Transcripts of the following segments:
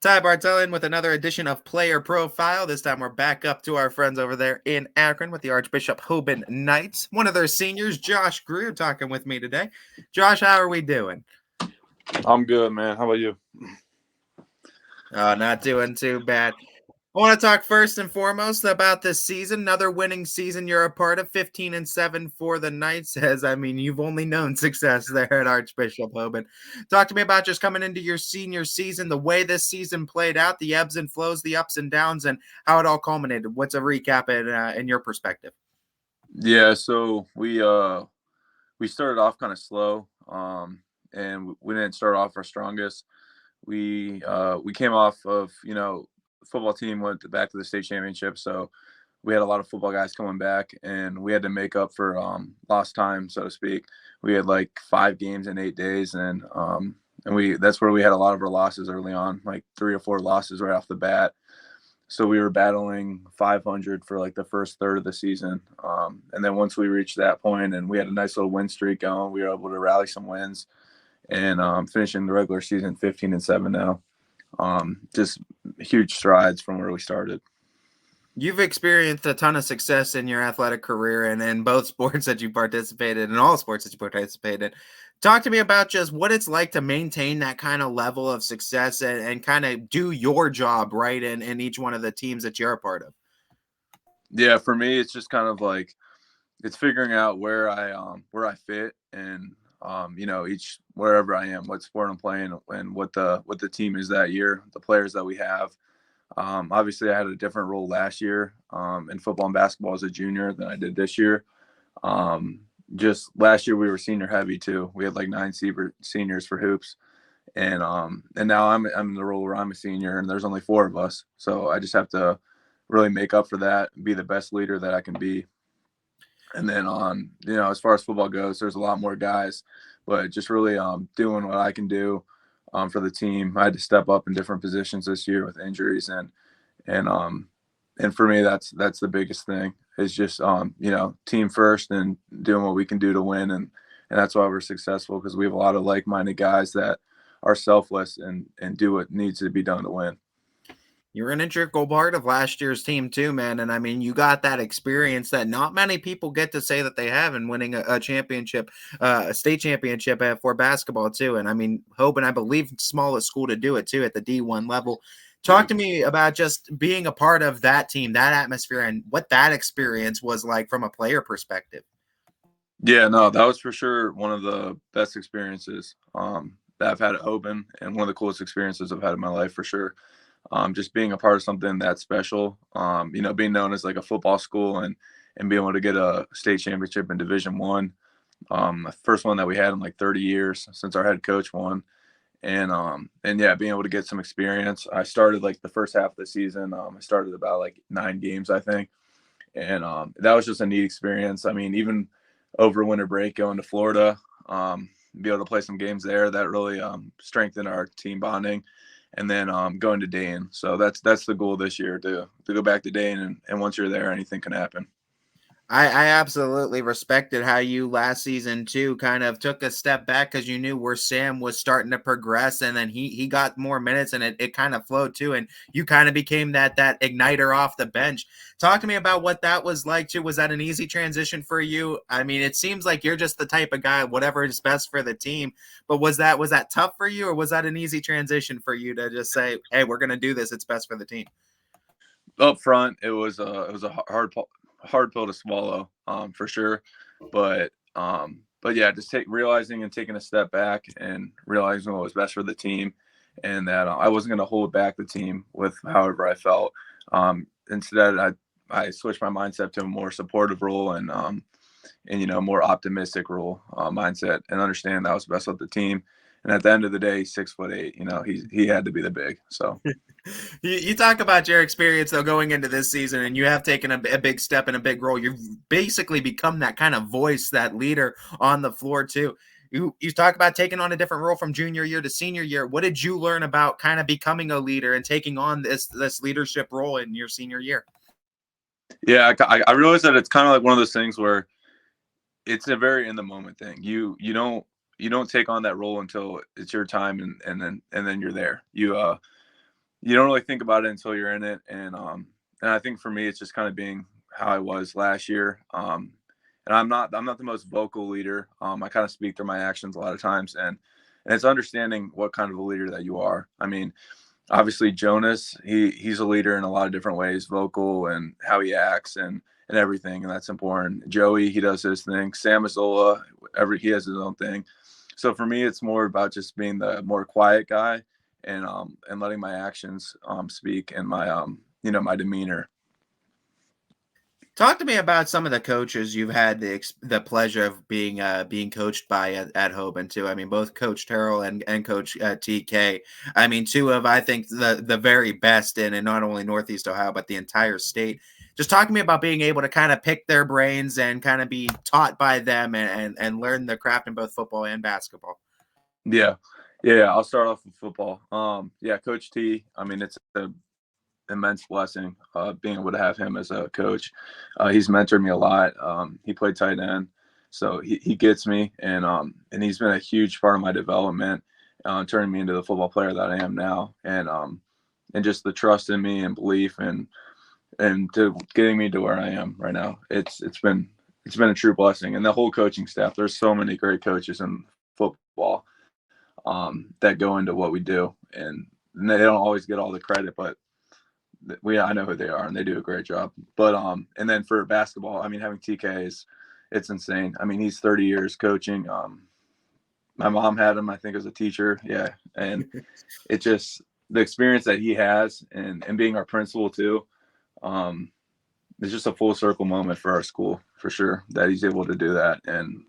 Ty Bartellin with another edition of Player Profile. This time we're back up to our friends over there in Akron with the Archbishop Hoban Knights. One of their seniors, Josh Greer, talking with me today. Josh, how are we doing? I'm good, man. How about you? Not doing too bad. I want to talk first and foremost about this season. Another winning season you're a part of, 15-7 for the Knights. You've only known success there at Archbishop Hoban. Talk to me about just coming into your senior season, the way this season played out, the ebbs and flows, the ups and downs, and how it all culminated. What's a recap in your perspective? Yeah, so we started off kind of slow, and we didn't start off our strongest. We came off of football team went back to the state championship, so we had a lot of football guys coming back, and we had to make up for lost time, so to speak. We had like 5 games in 8 days, and we that's where we had a lot of our losses early on, like 3 or 4 losses right off the bat. So we were battling 500 for like the first third of the season, and then once we reached that point and we had a nice little win streak going, we were able to rally some wins and finishing the regular season 15-7 now. Just huge strides from where we started. You've experienced a ton of success in your athletic career and in both sports that you participated in, all sports that you participated in. Talk to me about just what it's like to maintain that kind of level of success and kind of do your job right in each one of the teams that you're a part of. Yeah, for me, it's just kind of like it's figuring out where I fit and each wherever I am, what sport I'm playing, and what the team is that year, the players that we have. Obviously, I had a different role last year in football and basketball as a junior than I did this year. Just last year we were senior heavy too. We had like 9 seniors for hoops, and now I'm in the role where I'm a senior, and there's only 4 of us. So I just have to really make up for that, be the best leader that I can be. And then as far as football goes, there's a lot more guys, but just really doing what I can do for the team. I had to step up in different positions this year with injuries, and for me that's the biggest thing is just team first and doing what we can do to win, and that's why we're successful, because we have a lot of like-minded guys that are selfless and do what needs to be done to win. You're an integral part of last year's team too, man. And you got that experience that not many people get to say that they have in winning a championship, a state championship for basketball too. And Hoban, I believe, smallest school to do it too at the D1 level. Talk to me about just being a part of that team, that atmosphere, and what that experience was like from a player perspective. Yeah, no, that was for sure one of the best experiences that I've had at Hoban, and one of the coolest experiences I've had in my life for sure. Just being a part of something that special, being known as like a football school and being able to get a state championship in Division I, the first one that we had in like 30 years since our head coach won. And yeah, being able to get some experience. I started like the first half of the season. I started about like 9 games, I think. And that was just a neat experience. Even over winter break, going to Florida, be able to play some games there, that really strengthened our team bonding. And then going to Dayton. So that's the goal this year, to go back to Dayton, and once you're there, anything can happen. I absolutely respected how you last season too kind of took a step back because you knew where Sam was starting to progress, and then he got more minutes, and it kind of flowed too, and you kind of became that igniter off the bench. Talk to me about what that was like too. Was that an easy transition for you? It seems like you're just the type of guy, whatever is best for the team, but was that tough for you, or was that an easy transition for you to just say, hey, we're going to do this, it's best for the team? Up front, it was a hard pill to swallow, for sure. But yeah, just realizing and taking a step back and realizing what was best for the team, and that I wasn't going to hold back the team with however I felt. Instead, I switched my mindset to a more supportive role and more optimistic role mindset, and understand that was best for the team. And at the end of the day, 6'8", he had to be the big. So you talk about your experience though going into this season, and you have taken a big step and a big role. You've basically become that kind of voice, that leader on the floor too. You talk about taking on a different role from junior year to senior year. What did you learn about kind of becoming a leader and taking on this leadership role in your senior year? Yeah, I realized that it's kind of like one of those things where it's a very in the moment thing. You don't take on that role until it's your time, and then you're there. you don't really think about it until you're in it. And I think for me, it's just kind of being how I was last year. And I'm not the most vocal leader. I kind of speak through my actions a lot of times, and it's understanding what kind of a leader that you are. I mean, obviously Jonas, he's a leader in a lot of different ways, vocal and how he acts and everything, and that's important. Joey, he does his thing. Sam Mazzola, he has his own thing. So for me, it's more about just being the more quiet guy and letting my actions speak and my my demeanor. Talk to me about some of the coaches you've had the pleasure of being coached by at Hoban too. I mean, both Coach Terrell and Coach TK. I mean, two of I think the very best in not only Northeast Ohio but the entire state. Just talk to me about being able to kind of pick their brains and kind of be taught by them and learn the craft in both football and basketball. Yeah, yeah. I'll start off with football. Yeah, Coach T. I mean, it's a immense blessing being able to have him as a coach. He's mentored me a lot. He played tight end, so he gets me, and he's been a huge part of my development, turning me into the football player that I am now, and just the trust in me and belief and to getting me to where I am right now. It's been a true blessing, and the whole coaching staff. There's so many great coaches in football that go into what we do, and they don't always get all the credit, but I know who they are and they do a great job. But and then for basketball, I mean, having TK it's insane. I mean, he's 30 years coaching. My mom had him, I think, as a teacher. Yeah, and it just the experience that he has and being our principal too. It's just a full circle moment for our school for sure that he's able to do that and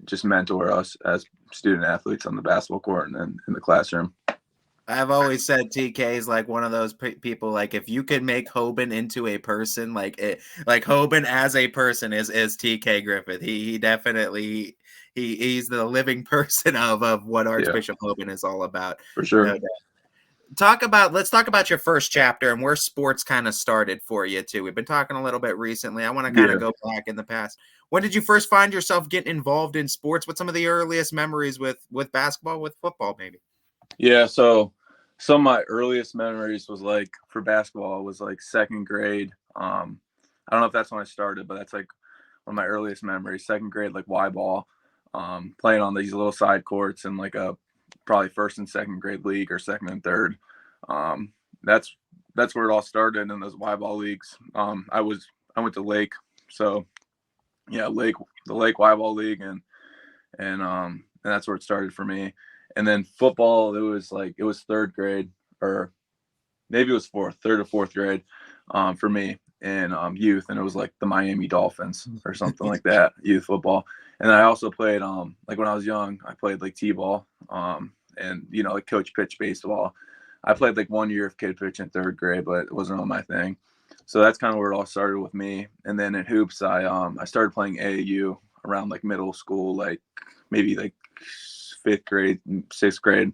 just mentor us as student athletes on the basketball court and in the classroom. I've always said TK is like one of those people. Like if you could make Hoban into a person, like Hoban as a person is TK Griffith. He definitely he's the living person of what Yeah, Archbishop Hoban is all about. for sure. No doubt. Let's talk about your first chapter and where sports kind of started for you too. We've been talking a little bit recently. I want to kind Yeah. of go back in the past. When did you first find yourself getting involved in sports? What's some of the earliest memories with basketball, with football, maybe? Yeah, so some of my earliest memories was like for basketball was like second grade. I don't know if that's when I started, but that's like one of my earliest memories. Second grade, like Y ball, playing on these little side courts in like a probably first and second grade league or second and third. Um, that's that's where it all started in those Y ball leagues. I went to Lake, so yeah, the Lake Y ball league, and that's where it started for me. And then football, it was third grade, or maybe it was third or fourth grade, for me in youth, and it was like the Miami Dolphins or something like that, youth football. And I also played like when I was young, I played like t-ball, and like coach pitch baseball. I played like 1 year of kid pitch in third grade, but it wasn't on my thing. So that's kind of where it all started with me. And then in hoops, I started playing AAU around like middle school, like maybe like fifth grade, sixth grade,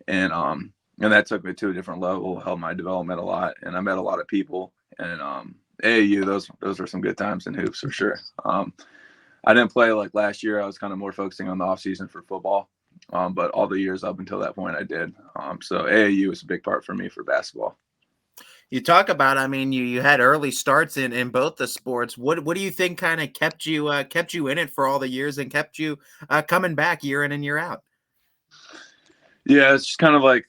and that took me to a different level, helped my development a lot, and I met a lot of people. And AAU, those were some good times in hoops for sure. I didn't play like last year. I was kind of more focusing on the off season for football, but all the years up until that point, I did. So AAU was a big part for me for basketball. You talk about, I mean, you had early starts in both the sports. What do you think kind of kept you in it for all the years and kept you coming back year in and year out? Yeah, it's just kind of like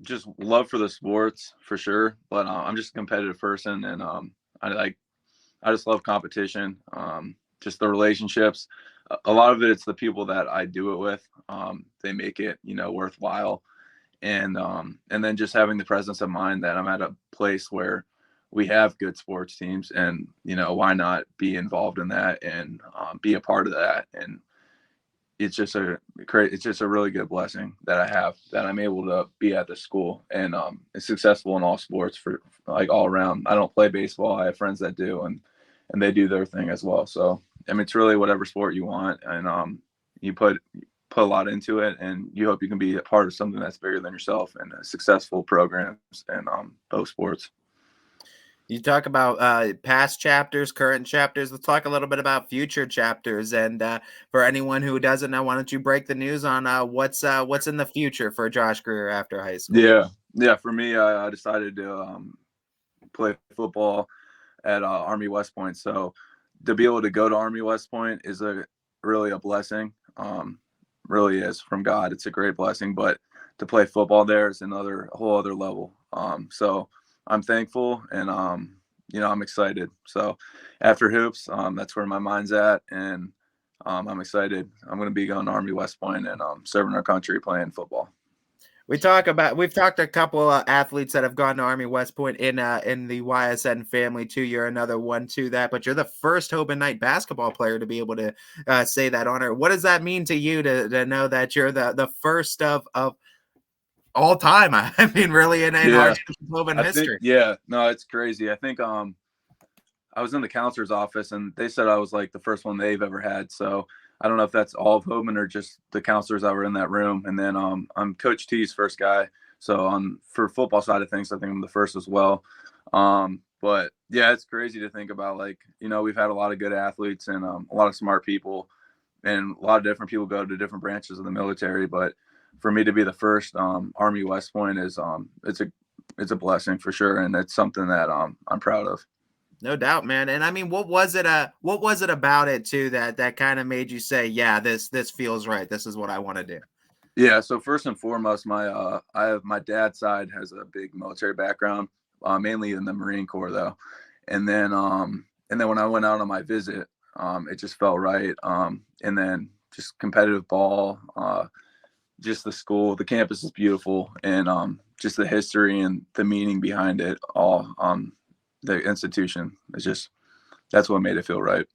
just love for the sports for sure. But I'm just a competitive person, and I just love competition. Just the relationships. A lot of it's the people that I do it with. They make it worthwhile, and then just having the presence of mind that I'm at a place where we have good sports teams, and why not be involved in that and be a part of that. And it's just a really good blessing that I have, that I'm able to be at the school and successful in all sports for like all around. I don't play baseball. I have friends that do, and they do their thing as well. So I mean, it's really whatever sport you want, and you put a lot into it, and you hope you can be a part of something that's bigger than yourself and successful programs and both sports. You talk about past chapters, current chapters. Let's talk a little bit about future chapters. And for anyone who doesn't know, why don't you break the news on what's in the future for Josh Greer after high school? Yeah. For me, I decided to play football at Army West Point. So to be able to go to Army West Point is really a blessing. Really is from God. It's a great blessing. But to play football there is a whole other level. So I'm thankful and I'm excited. So after hoops, that's where my mind's at, and I'm excited. I'm going to be going to Army West Point and serving our country playing football. We've talked to a couple athletes that have gone to Army West Point in the YSN family too. You're another one to that, but you're the first Hoban Knight basketball player to be able to say that honor. What does that mean to you to know that you're the first of all time? I mean, really in Archbishop Hoban history. No, it's crazy. I think I was in the counselor's office and they said I was like the first one they've ever had. So I don't know if that's all of Hoban or just the counselors that were in that room. And then I'm Coach T's first guy. So for football side of things, I think I'm the first as well. But yeah, it's crazy to think about. Like, we've had a lot of good athletes and a lot of smart people, and a lot of different people go to different branches of the military. But for me to be the first Army West Point is it's a blessing for sure, and it's something that I'm proud of. No doubt, man. And I mean, what was it about it too that kind of made you say, yeah, this feels right. This is what I want to do. Yeah. So first and foremost, my dad's side has a big military background, mainly in the Marine Corps though. And then when I went out on my visit, it just felt right. And then just competitive ball, just the school, the campus is beautiful, and just the history and the meaning behind it all. The institution is that's what made it feel right.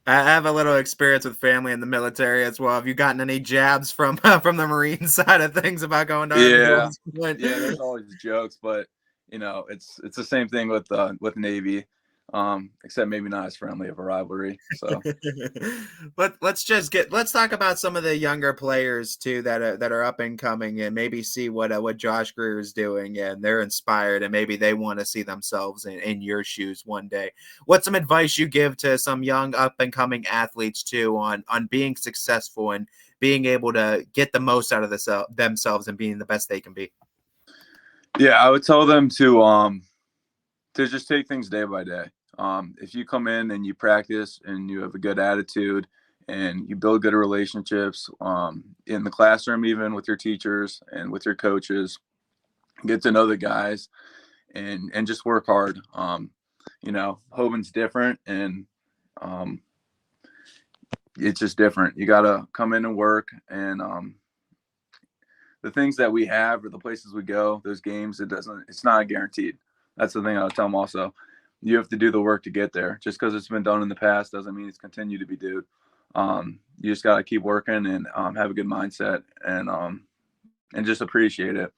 I have a little experience with family in the military as well. Have you gotten any jabs from from the Marine side of things about going to Army West Point? Yeah, there's always jokes, but it's the same thing with Navy, except maybe not as friendly of a rivalry. So let's talk about some of the younger players too that are up and coming, and maybe see what Josh Greer is doing, and they're inspired, and maybe they want to see themselves in your shoes one day. What's some advice you give to some young up and coming athletes too on being successful and being able to get the most out of themselves and being the best they can be? Yeah, I would tell them to just take things day by day. If you come in and you practice and you have a good attitude and you build good relationships in the classroom, even with your teachers and with your coaches, get to know the guys and just work hard. Hoban's different, and it's just different. You got to come in and work, and the things that we have or the places we go, those games, it's not guaranteed. That's the thing I would tell them also. You have to do the work to get there. Just because it's been done in the past doesn't mean it's continued to be done. You just got to keep working and have a good mindset and just appreciate it.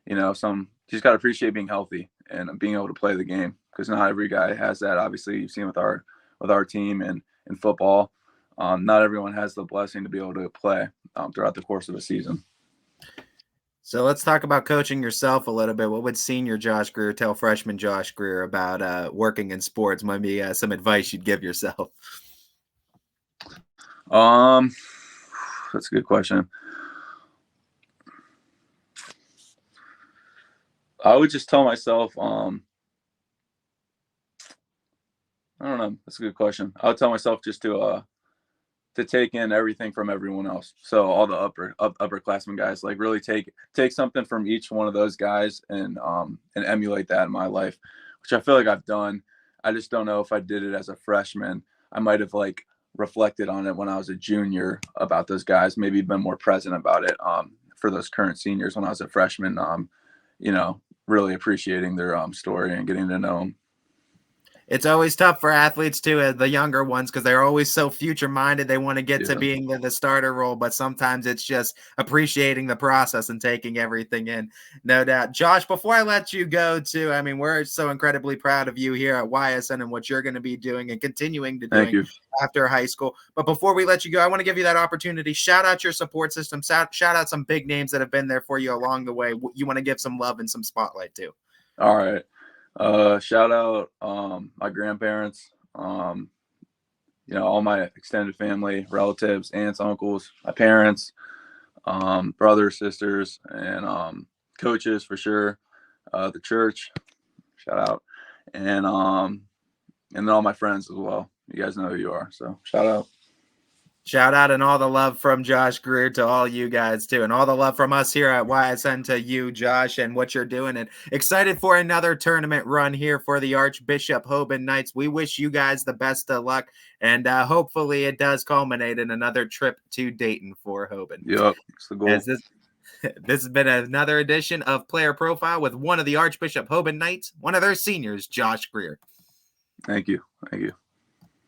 You just got to appreciate being healthy and being able to play the game, because not every guy has that. Obviously, you've seen with our team and in football, not everyone has the blessing to be able to play throughout the course of a season. So let's talk about coaching yourself a little bit. What would senior Josh Greer tell freshman Josh Greer about working in sports? Might be some advice you'd give yourself. That's a good question. I would just tell myself, I don't know. That's a good question. I would tell myself just to take in everything from everyone else. So all the upperclassmen guys, like really take something from each one of those guys and emulate that in my life, which I feel like I've done. I just don't know if I did it as a freshman. I might have like reflected on it when I was a junior about those guys, maybe been more present about it for those current seniors when I was a freshman, really appreciating their story and getting to know them. It's always tough for athletes too, the younger ones, because they're always so future minded. They want to get to being the starter role, but sometimes it's just appreciating the process and taking everything in. No doubt. Josh, before I let you go too, I mean, we're so incredibly proud of you here at YSN and what you're going to be doing and continuing to do after high school. But before we let you go, I want to give you that opportunity. Shout out your support system. Shout out some big names that have been there for you along the way. You want to give some love and some spotlight too. All right. Shout out my grandparents, all my extended family, relatives, aunts, uncles, my parents, brothers, sisters, and coaches for sure. The church, shout out, and then all my friends as well. You guys know who you are, so shout out. Shout out and all the love from Josh Greer to all you guys too, and all the love from us here at YSN to you, Josh, and what you're doing. And excited for another tournament run here for the Archbishop Hoban Knights. We wish you guys the best of luck, and hopefully it does culminate in another trip to Dayton for Hoban. Yep, it's the goal. As this has been another edition of Player Profile with one of the Archbishop Hoban Knights, one of their seniors, Josh Greer. Thank you. Thank you.